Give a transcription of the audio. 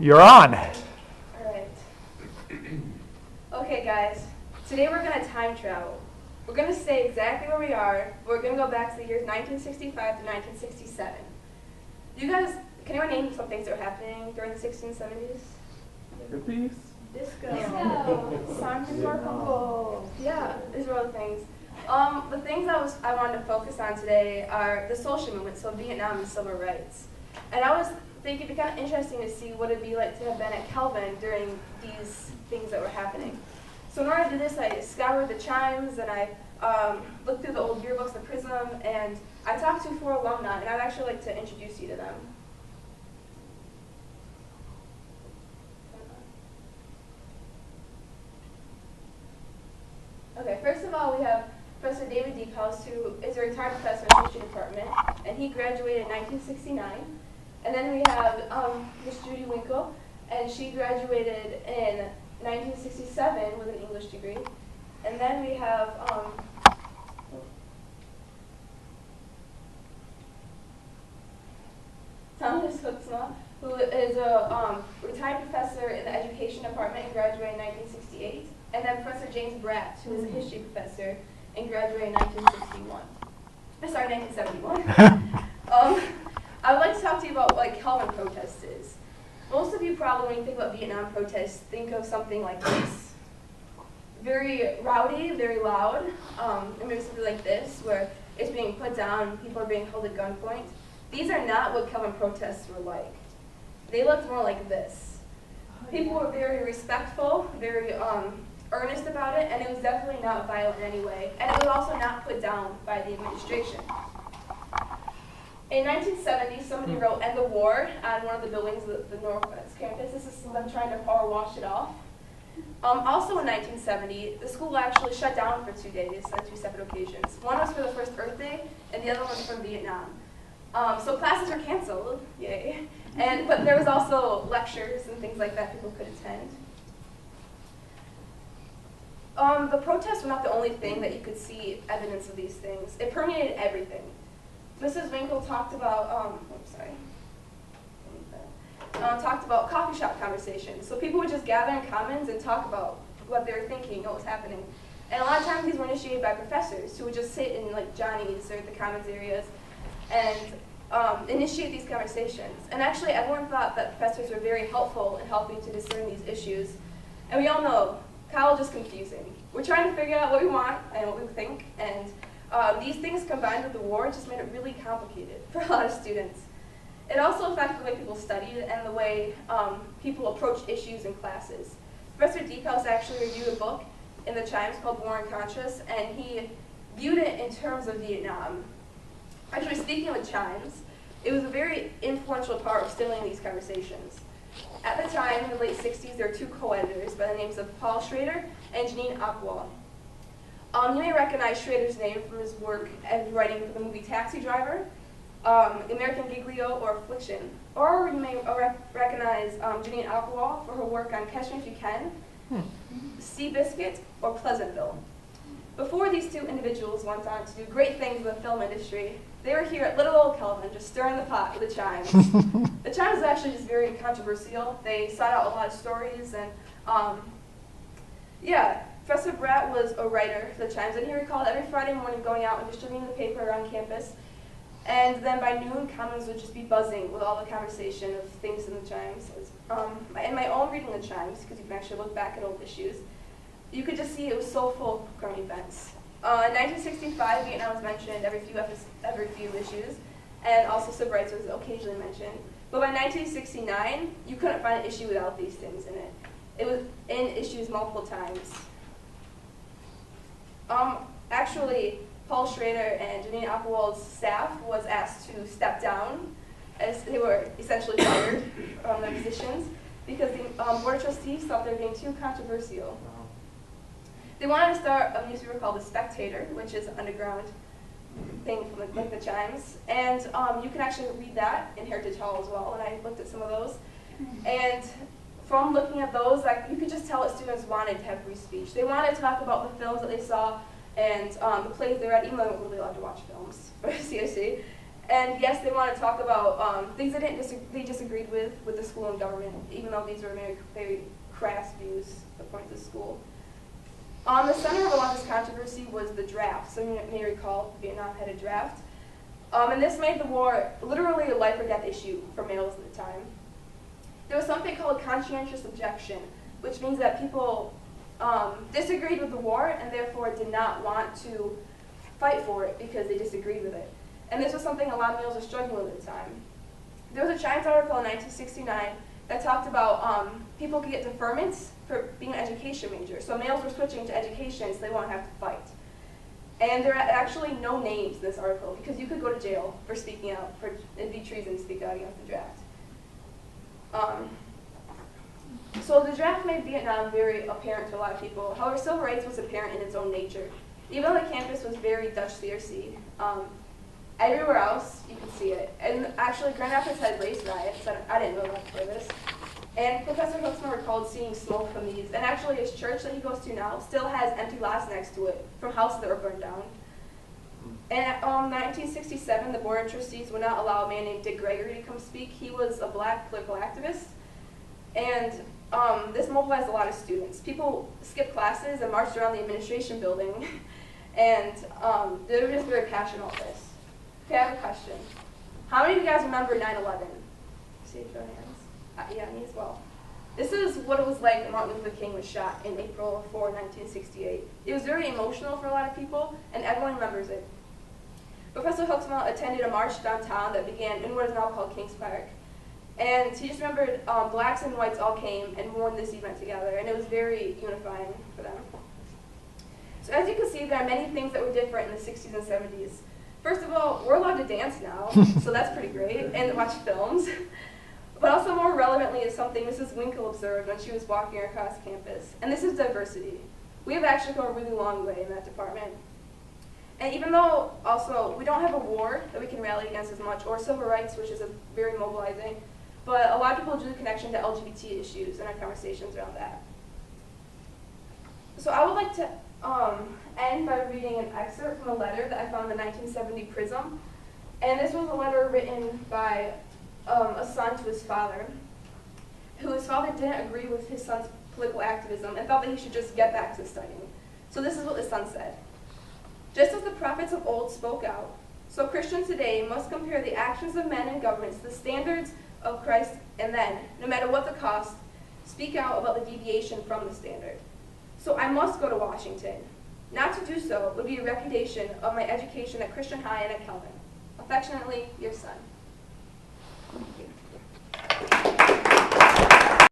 You're on. All right. Okay, guys. Today we're going to time travel. We're going to stay exactly where we are. We're going to go back to the years 1965 to 1967. You guys, can anyone name some things that were happening during the 60s and 70s? Hippies? Disco. Simon Garfunkel. Yeah, these are all the things. The things I wanted to focus on today are the social movement, so Vietnam and civil rights. And I was thinking it'd be kind of interesting to see what it'd be like to have been at Kelvin during these things that were happening. So in order to do this, I scoured the chimes and I looked through the old yearbooks, the Prism, and I talked to 4 alumni, and I'd actually like to introduce you to them. Okay, first of all, we have Professor David Deephouse, who is a retired professor in the history department, and he graduated in 1969. And then we have Miss Judy Winkle, and she graduated in 1967 with an English degree. And then we have Thomas Huxma, who is a retired professor in the education department and graduated in 1968. And then Professor James Bratt, who is a history professor and graduated in 1971. Sorry, 1971. I would like to talk to you about what Kelvin protest is. Most of you probably, when you think about Vietnam protests, think of something like this. Very rowdy, very loud, and maybe something like this, where it's being put down, people are being held at gunpoint. These are not what Kelvin protests were like. They looked more like this. People were very respectful, very earnest about it, and it was definitely not violent in any way. And it was also not put down by the administration. In 1970, somebody wrote "End the War" on one of the buildings of the Northwest campus. This is them trying to power wash it off. Also in 1970, the school actually shut down for 2 days on 2 separate occasions. One was for the first Earth Day, and the other one was from Vietnam. So classes were canceled, yay. But there was also lectures and things like that people could attend. The protests were not the only thing that you could see evidence of these things. It permeated everything. Mrs. Winkle talked about, talked about coffee shop conversations. So people would just gather in commons and talk about what they were thinking, what was happening. And a lot of times these were initiated by professors who would just sit in like Johnny's or the commons areas and initiate these conversations. And actually everyone thought that professors were very helpful in helping to discern these issues. And we all know college is confusing. We're trying to figure out what we want and what we think, and these things combined with the war just made it really complicated for a lot of students. It also affected the way people studied and the way people approached issues in classes. Professor Deephouse actually reviewed a book in the Chimes called War and Conscience, and he viewed it in terms of Vietnam. Actually, speaking of the Chimes, it was a very influential part of stimulating these conversations. At the time, in the late 60s, there were 2 co-editors by the names of Paul Schrader and Janine Akwal. You may recognize Schrader's name from his work and writing for the movie Taxi Driver, American Giglio, or Affliction. Or you may recognize Janine Akwal for her work on Catch Me If You Can, Seabiscuit, or Pleasantville. Before these 2 individuals went on to do great things in the film industry, they were here at little old Kelvin, just stirring the pot with the Chimes. The Chimes is actually just very controversial. They sought out a lot of stories, and Professor Bratt was a writer for the Chimes, and he recalled every Friday morning going out and distributing the paper around campus. And then by noon, Commons would just be buzzing with all the conversation of things in the Chimes. In my own reading of the Chimes, because you can actually look back at old issues, you could just see it was so full of current events. In 1965, Vietnam was mentioned every few issues, and also civil rights was occasionally mentioned. But by 1969, you couldn't find an issue without these things in it. It was in issues multiple times. Actually, Paul Schrader and Janine Akwal's staff was asked to step down as they were essentially fired from their positions because the Board of Trustees thought they were being too controversial. They wanted to start a newspaper called The Spectator, which is an underground thing from like the Chimes. And you can actually read that in Heritage Hall as well, and I looked at some of those. And from looking at those, you could just tell that students wanted to have free speech. They wanted to talk about the films that they saw and the plays they read, even though they weren't really allowed to watch films for CSC. And yes, they want to talk about things they disagreed with the school and government, even though these were very crass views according to the school. The center of a lot of this controversy was the draft. Some of you may recall Vietnam had a draft. And this made the war literally a life or death issue for males at the time. There was something called conscientious objection, which means that people disagreed with the war and therefore did not want to fight for it because they disagreed with it. And this was something a lot of males were struggling with at the time. There was a Chimes article in 1969 that talked about people could get deferments for being an education major. So males were switching to education so they won't have to fight. And there are actually no names in this article because you could go to jail for speaking out, it'd be treason to speak out against the draft. So the draft made Vietnam very apparent to a lot of people. However, civil rights was apparent in its own nature. Even though the campus was very Dutch CRC, everywhere else you could see it. And actually, Grand Rapids had race riots. I didn't know that before this. And Professor Hooksma recalled seeing smoke from these. And actually, his church that he goes to now still has empty lots next to it from houses that were burned down. And in 1967, the Board of Trustees would not allow a man named Dick Gregory to come speak. He was a black political activist. And this mobilized a lot of students. People skipped classes and marched around the administration building. And they were just very passionate about this. Okay, I have a question. How many of you guys remember 9/11? See, show hands. Yeah, me as well. This is what it was like when Martin Luther King was shot in April 4, 1968. It was very emotional for a lot of people, and everyone remembers it. Professor Hooksma attended a march downtown that began in what is now called Kings Park. And he just remembered blacks and whites all came and mourned this event together, and it was very unifying for them. So as you can see, there are many things that were different in the 60s and 70s. First of all, we're allowed to dance now, so that's pretty great, and watch films. But also more relevantly is something Mrs. Winkle observed when she was walking across campus, and this is diversity. We have actually come a really long way in that department. And even though also we don't have a war that we can rally against as much, or civil rights, which is very mobilizing, but a lot of people drew the connection to LGBT issues in our conversations around that. So I would like to end by reading an excerpt from a letter that I found in the 1970 Prism. And this was a letter written by a son to his father, his father didn't agree with his son's political activism and thought that he should just get back to studying. So this is what the son said. Just as the prophets of old spoke out, so Christians today must compare the actions of men and governments to the standards of Christ, and then, no matter what the cost, speak out about the deviation from the standard. So I must go to Washington. Not to do so would be a repudiation of my education at Christian High and at Calvin. Affectionately, your son.